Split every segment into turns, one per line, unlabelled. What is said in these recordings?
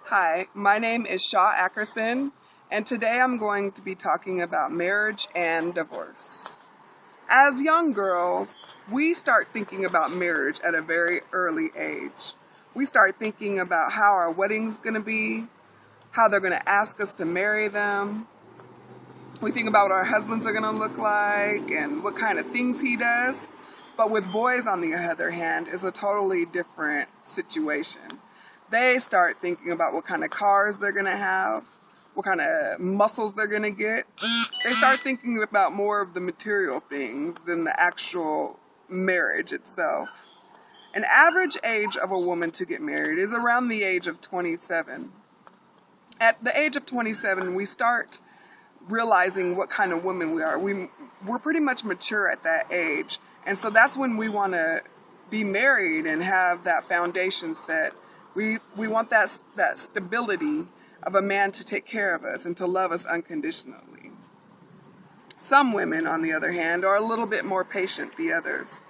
Hi, my name is Shaw Ackerson, and today I'm going to be talking about marriage and divorce. As young girls, we start thinking about marriage at a very early age. We start thinking about how our wedding's going to be, how they're going to ask us to marry them. We think about what our husbands are going to look like and what kind of things he does. But with boys, on the other hand, is a totally different situation. They start thinking about what kind of cars they're going to have, what kind of muscles they're going to get. They start thinking about more of the material things than the actual marriage itself. An average age of a woman to get married is around the age of 27. At the age of 27, we start realizing what kind of women we are. We're pretty much mature at that age. And so that's when we want to be married and have that foundation set. We want that stability of a man to take care of us and to love us unconditionally. Some women, on the other hand, are a little bit more patient than others.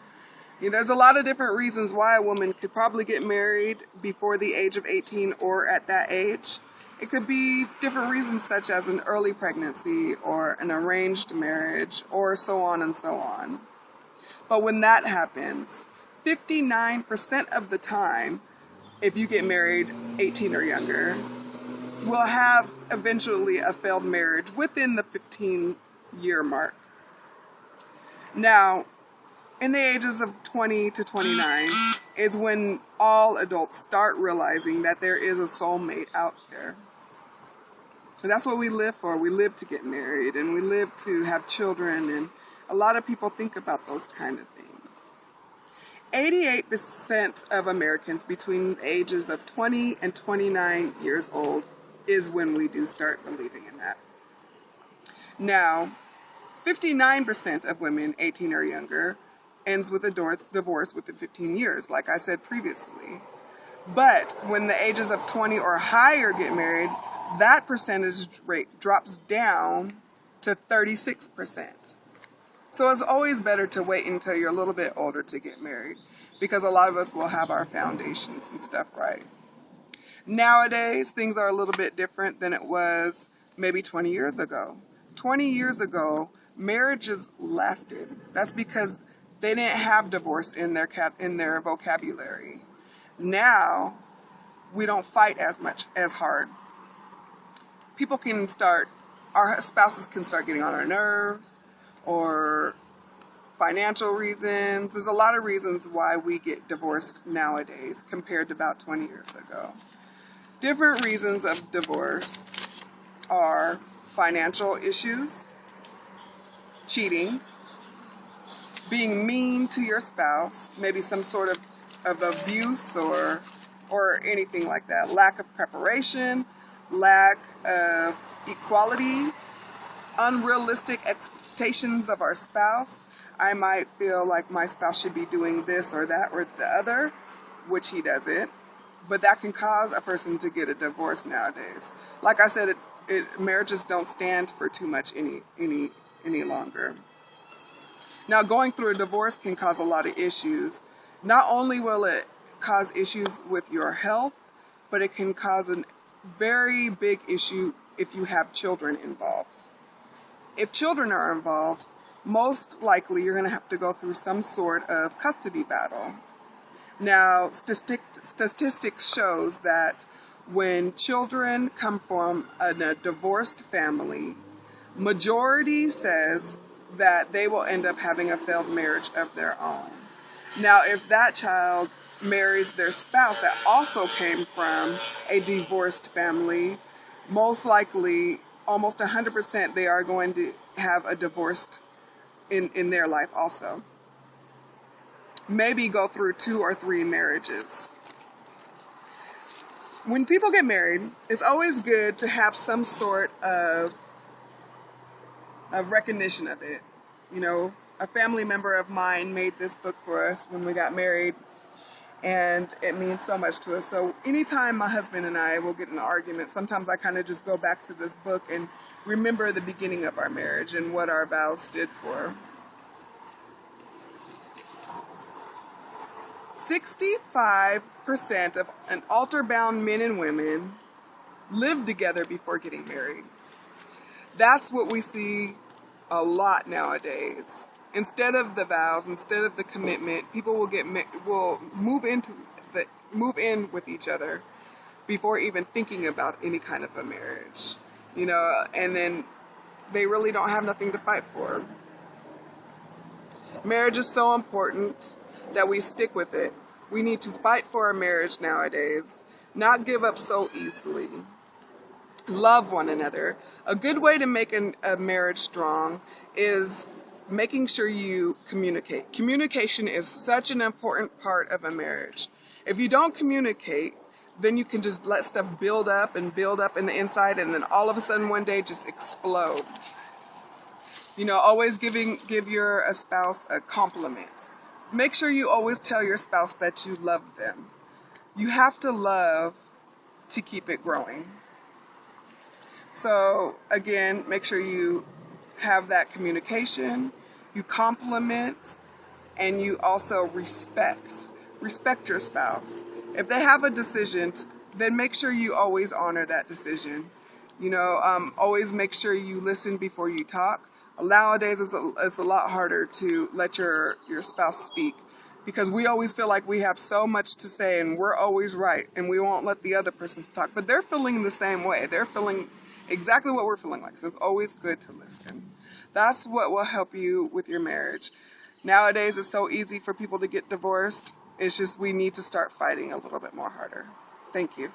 There's a lot of different reasons why a woman could probably get married before the age of 18 or at that age. It could be different reasons such as an early pregnancy or an arranged marriage or so on and so on. But when that happens, 59% of the time, if you get married 18 or younger, will have eventually a failed marriage within the 15-year mark. Now, in the ages of 20 to 29 is when all adults start realizing that there is a soulmate out there. And that's what we live for. We live to get married and we live to have children, and a lot of people think about those kind of things. 88% of Americans between the ages of 20 and 29 years old is when we do start believing in that. Now, 59% of women 18 or younger ends with a divorce within 15 years, like I said previously. But when the ages of 20 or higher get married, that percentage rate drops down to 36%. So it's always better to wait until you're a little bit older to get married, because a lot of us will have our foundations and stuff right. Nowadays, things are a little bit different than it was maybe 20 years ago. 20 years ago, marriages lasted. That's because they didn't have divorce in their vocabulary. Now, we don't fight as hard. Our spouses can start getting on our nerves, or financial reasons. There's a lot of reasons why we get divorced nowadays compared to about 20 years ago. Different reasons of divorce are financial issues, cheating, being mean to your spouse, maybe some sort of abuse or anything like that, lack of preparation, lack of equality, unrealistic expectations of our spouse. I might feel like my spouse should be doing this or that or the other, which he doesn't, but that can cause a person to get a divorce nowadays. Like I said, marriages don't stand for too much any longer. Now, going through a divorce can cause a lot of issues. Not only will it cause issues with your health, but it can cause a very big issue if you have children involved. If children are involved, most likely you're going to have to go through some sort of custody battle. Now, statistics shows that when children come from a divorced family, majority says that they will end up having a failed marriage of their own. Now, if that child marries their spouse that also came from a divorced family, most likely, almost 100%, they are going to have a divorce in their life also. Maybe go through 2 or 3 marriages. When people get married, it's always good to have some sort of recognition of it. A family member of mine made this book for us when we got married, and it means so much to us. So anytime my husband and I will get in an argument, sometimes I kind of just go back to this book and remember the beginning of our marriage and what our vows stood for. 65% of an altar-bound men and women live together before getting married. That's what we see a lot nowadays. Instead of the vows, instead of the commitment, people will move in with each other before even thinking about any kind of a marriage, and then they really don't have nothing to fight for. Marriage is so important that we stick with it. We need to fight for our marriage nowadays, not give up so easily. Love one another. A good way to make a marriage strong is making sure you communicate. Communication is such an important part of a marriage. If you don't communicate, then you can just let stuff build up in the inside, and then all of a sudden one day just explode. Always give your spouse a compliment. Make sure you always tell your spouse that you love them. You have to love to keep it growing. So again, make sure you have that communication, you compliment, and you also respect. Respect your spouse. If they have a decision, then make sure you always honor that decision. Always make sure you listen before you talk. Nowadays, it's a lot harder to let your spouse speak, because we always feel like we have so much to say and we're always right, and we won't let the other person talk. But they're feeling the same way. They're feeling exactly what we're feeling like. So it's always good to listen. That's what will help you with your marriage. Nowadays, it's so easy for people to get divorced. It's just we need to start fighting a little bit more harder. Thank you.